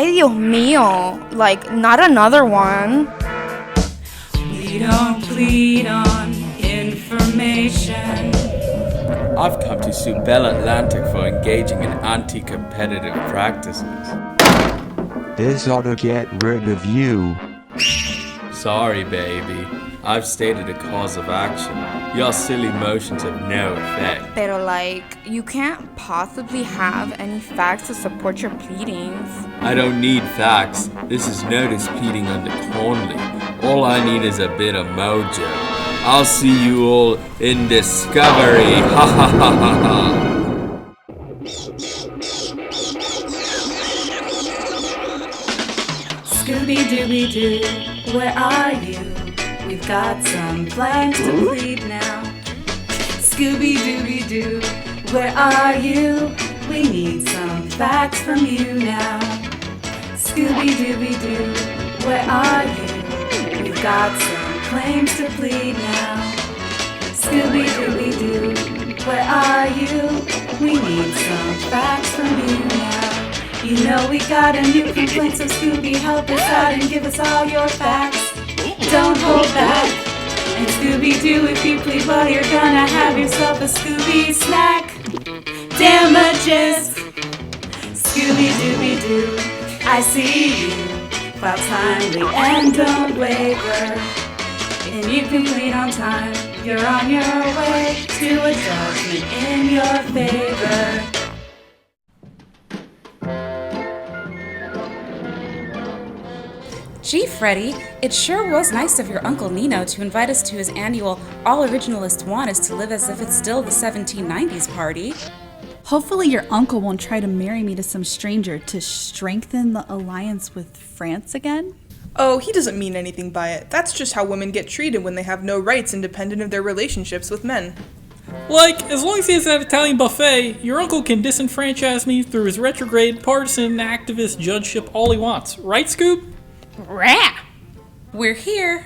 Ay, Dios mío. Like, not another one. We don't plead on information. I've come to sue Bell Atlantic for engaging in anti-competitive practices. This ought to get rid of you. Sorry, baby. I've stated a cause of action. Your silly motions have no effect. Pero, like, you can't possibly have any facts to support your pleadings. I don't need facts. This is no disputing under Conley. All I need is a bit of mojo. I'll see you all in Discovery. Ha ha ha ha ha. Scooby-Doo, where are you? We've got some claims to plead now. Scooby-Doo, where are you? We need some facts from you now. Scooby-Doo, where are you? We've got some claims to plead now. Scooby-Doo, where are you? We need some facts from you now. You know we got a new complaint, so Scooby, help us out and give us all your facts. Don't hold back. And Scooby-Doo, if you plead, well, you're gonna have yourself a Scooby snack. Damages. Scooby-Dooby-Doo, I see you. File timely and don't waver. And you can plead on time. You're on your way to a judgment in your favor. Gee, Freddie, it sure was nice of your Uncle Nino to invite us to his annual All Originalists Want Is to Live As If It's Still the 1790s party. Hopefully your uncle won't try to marry me to some stranger to strengthen the alliance with France again. Oh, he doesn't mean anything by it. That's just how women get treated when they have no rights independent of their relationships with men. Like, as long as he has that Italian buffet, your uncle can disenfranchise me through his retrograde, partisan, activist judgeship all he wants. Right, Scoob? Rah! We're here.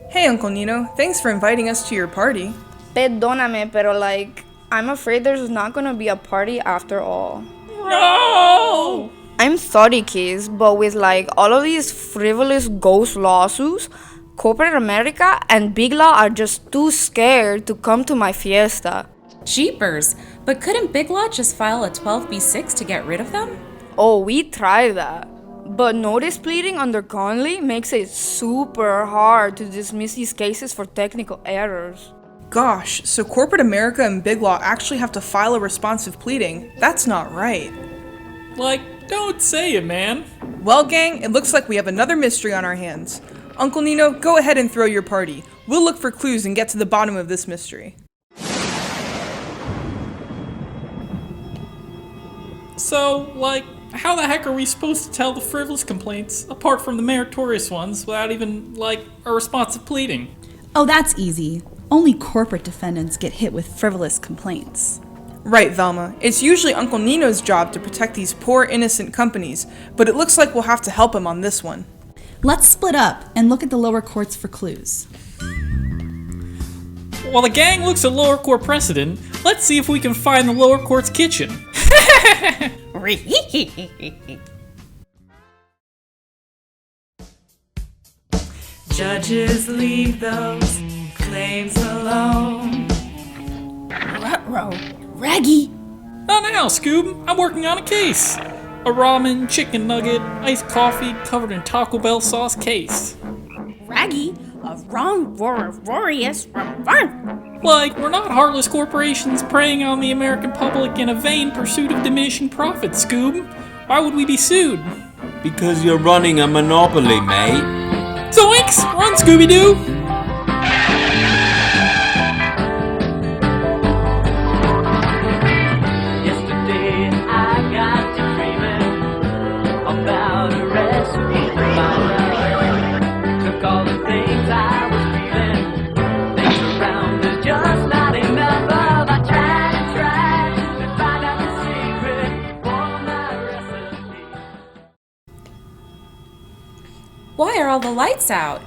Hey, Uncle Nino, thanks for inviting us to your party. Perdóname, pero, like, I'm afraid there's not gonna be a party after all. No! I'm sorry, kids, but with, like, all of these frivolous ghost lawsuits, corporate America and Big Law are just too scared to come to my fiesta. Jeepers, but couldn't Big Law just file a 12b6 to get rid of them? Oh, we tried that. But notice pleading under Conley makes it super hard to dismiss these cases for technical errors. Gosh, so corporate America and Big Law actually have to file a responsive pleading? That's not right. Like, don't say it, man. Well, gang, it looks like we have another mystery on our hands. Uncle Nino, go ahead and throw your party. We'll look for clues and get to the bottom of this mystery. So, like, how the heck are we supposed to tell the frivolous complaints, apart from the meritorious ones, without even, like, a responsive pleading? Oh, that's easy. Only corporate defendants get hit with frivolous complaints. Right, Velma. It's usually Uncle Nino's job to protect these poor, innocent companies, but it looks like we'll have to help him on this one. Let's split up and look at the lower courts for clues. While the gang looks at lower court precedent, let's see if we can find the lower court's kitchen. Judges leave those claims alone. Ruh-roh. Raggy! Not now, Scoob. I'm working on a case. A ramen, chicken nugget, iced coffee covered in Taco Bell sauce case. Raggy? A wrong-roarious. Like, we're not heartless corporations preying on the American public in a vain pursuit of diminishing profits, Scoob. Why would we be sued? Because you're running a monopoly, mate. Zoinks! Run, Scooby-Doo! Why are all the lights out?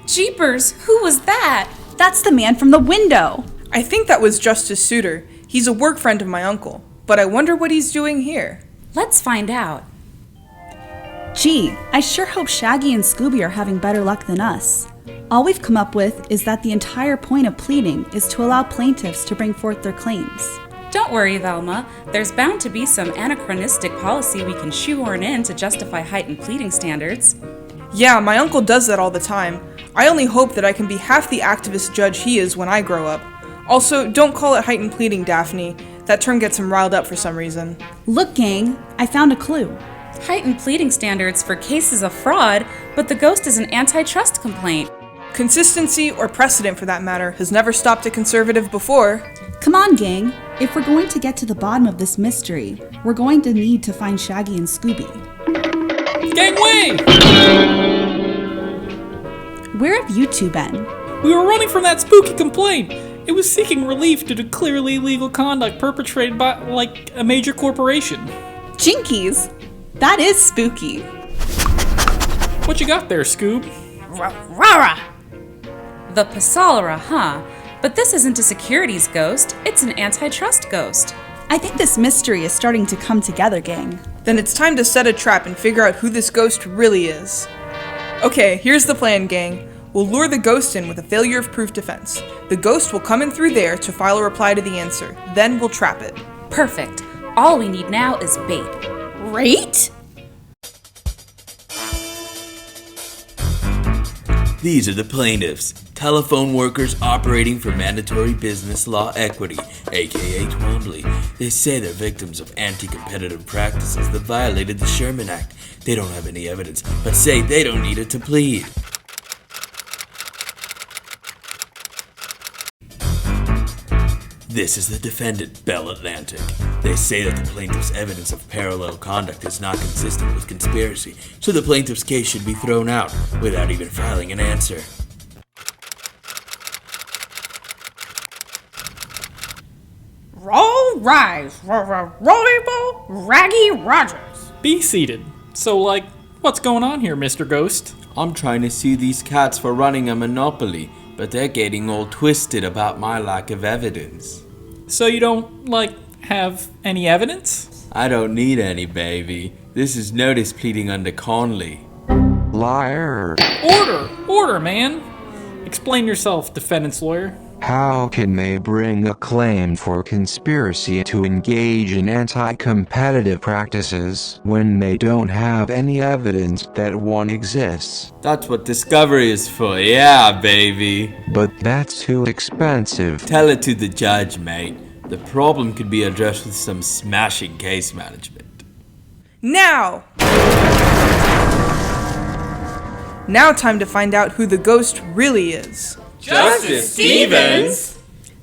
Jeepers, who was that? That's the man from the window. I think that was Justice Souter. He's a work friend of my uncle, but I wonder what he's doing here. Let's find out. Gee, I sure hope Shaggy and Scooby are having better luck than us. All we've come up with is that the entire point of pleading is to allow plaintiffs to bring forth their claims. Don't worry, Velma. There's bound to be some anachronistic policy we can shoehorn in to justify heightened pleading standards. Yeah, my uncle does that all the time. I only hope that I can be half the activist judge he is when I grow up. Also, don't call it heightened pleading, Daphne. That term gets him riled up for some reason. Look, gang, I found a clue. Heightened pleading standards for cases of fraud, but the ghost is an antitrust complaint. Consistency, or precedent for that matter, has never stopped a conservative before. Come on, gang. If we're going to get to the bottom of this mystery, we're going to need to find Shaggy and Scooby. Gangway! Where have you two been? We were running from that spooky complaint. It was seeking relief due to clearly illegal conduct perpetrated by, a major corporation. Jinkies! That is spooky. What you got there, Scoob? Rara! The Pasalera, huh? But this isn't a securities ghost, it's an antitrust ghost. I think this mystery is starting to come together, gang. Then it's time to set a trap and figure out who this ghost really is. Okay, here's the plan, gang. We'll lure the ghost in with a failure of proof defense. The ghost will come in through there to file a reply to the answer. Then we'll trap it. Perfect. All we need now is bait. Rate? These are the plaintiffs, telephone workers operating for mandatory business law equity, aka Twombly. They say they're victims of anti-competitive practices that violated the Sherman Act. They don't have any evidence, but say they don't need it to plead. This is the defendant, Bell Atlantic. They say that the plaintiff's evidence of parallel conduct is not consistent with conspiracy, so the plaintiff's case should be thrown out without even filing an answer. Roll rise, rollable Raggy Rogers. Be seated. So, what's going on here, Mr. Ghost? I'm trying to sue these cats for running a monopoly, but they're getting all twisted about my lack of evidence. So you don't, have any evidence? I don't need any, baby. This is notice pleading under Conley. Liar. Order, man. Explain yourself, defendant's lawyer. How can they bring a claim for conspiracy to engage in anti-competitive practices when they don't have any evidence that one exists? That's what discovery is for, yeah, baby. But that's too expensive. Tell it to the judge, mate. The problem could be addressed with some smashing case management. Now! Now time to find out who the ghost really is. Justice Stevens?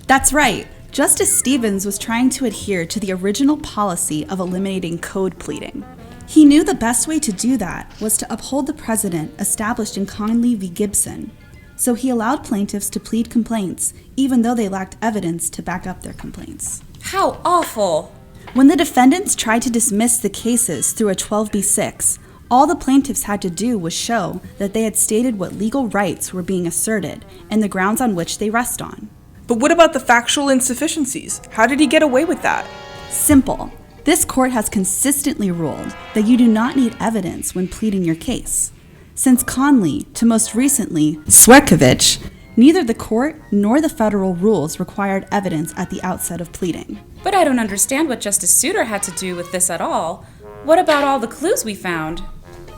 That's right. Justice Stevens was trying to adhere to the original policy of eliminating code pleading. He knew the best way to do that was to uphold the precedent established in Conley v. Gibson. So he allowed plaintiffs to plead complaints, even though they lacked evidence to back up their complaints. How awful! When the defendants tried to dismiss the cases through a 12b-6, all the plaintiffs had to do was show that they had stated what legal rights were being asserted and the grounds on which they rest on. But what about the factual insufficiencies? How did he get away with that? Simple. This court has consistently ruled that you do not need evidence when pleading your case. Since Conley, to most recently, Swerkovich, neither the court nor the federal rules required evidence at the outset of pleading. But I don't understand what Justice Souter had to do with this at all. What about all the clues we found?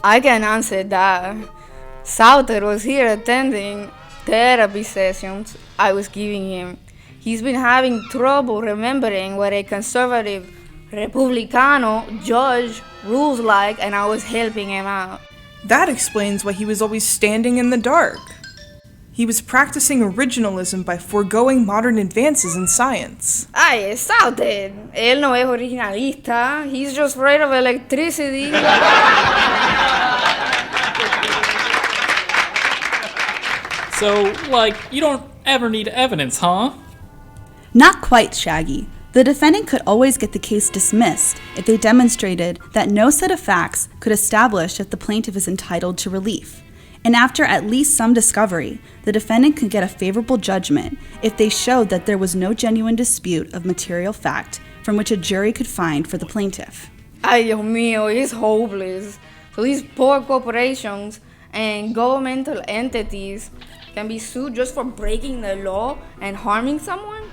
I can answer that. Sauter was here attending therapy sessions I was giving him. He's been having trouble remembering what a conservative Republicano judge rules like, and I was helping him out. That explains why he was always standing in the dark. He was practicing originalism by foregoing modern advances in science. Ay, Sauter. Él no es originalista. He's just afraid of electricity. So, you don't ever need evidence, huh? Not quite, Shaggy. The defendant could always get the case dismissed if they demonstrated that no set of facts could establish that the plaintiff is entitled to relief. And after at least some discovery, the defendant could get a favorable judgment if they showed that there was no genuine dispute of material fact from which a jury could find for the plaintiff. Ay, Dios mío, he's hopeless. So these poor corporations and governmental entities can be sued just for breaking the law and harming someone?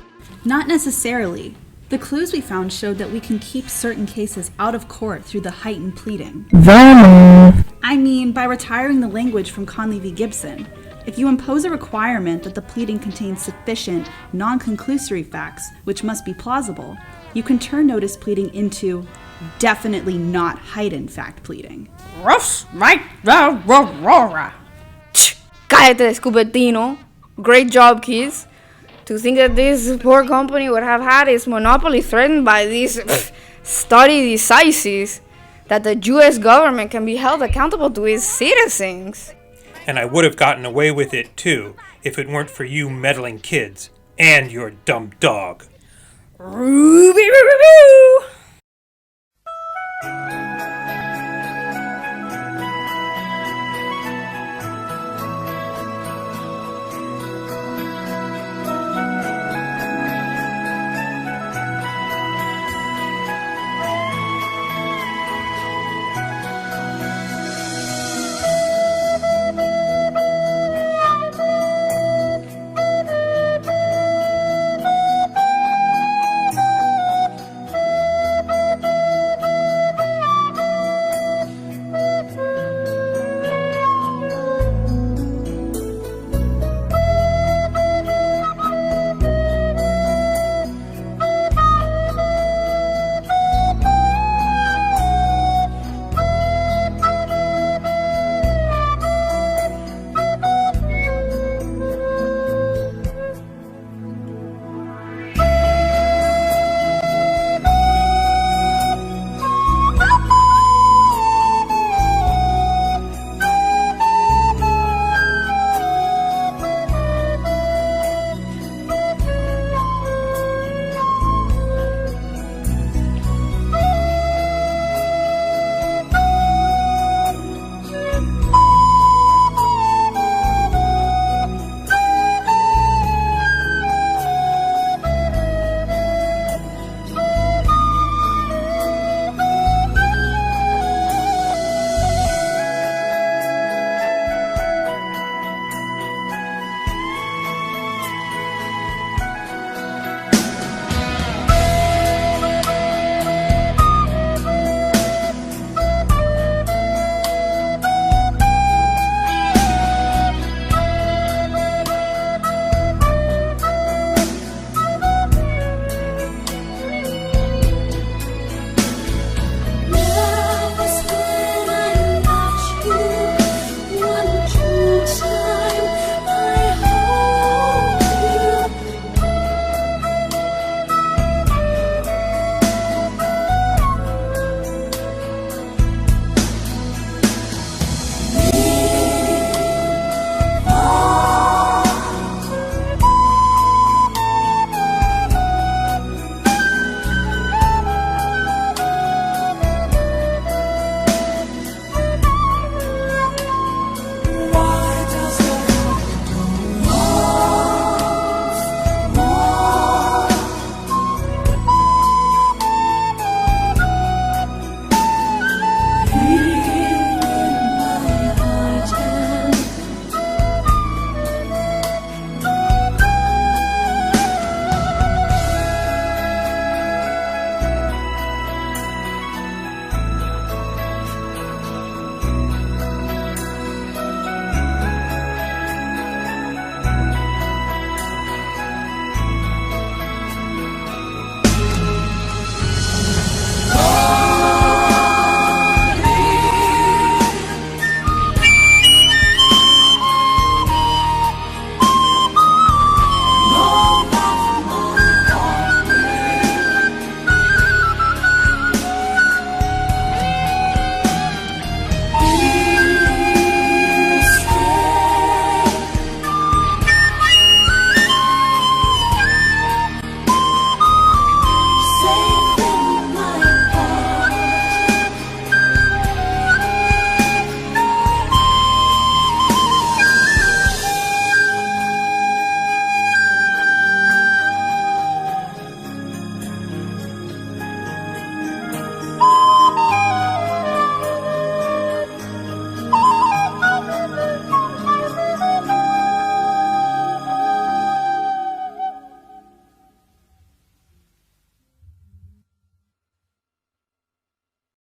Not necessarily. The clues we found showed that we can keep certain cases out of court through the heightened pleading. I mean, by retiring the language from Conley v. Gibson. If you impose a requirement that the pleading contains sufficient, non-conclusory facts, which must be plausible, you can turn notice pleading into definitely not heightened fact pleading. Roughs like the Aurora. Cállate, Scooby-Doo. Great job, kids. To think that this poor company would have had its monopoly threatened by these study decisis, that the U.S. government can be held accountable to its citizens. And I would have gotten away with it, too, if it weren't for you meddling kids and your dumb dog. Ruby.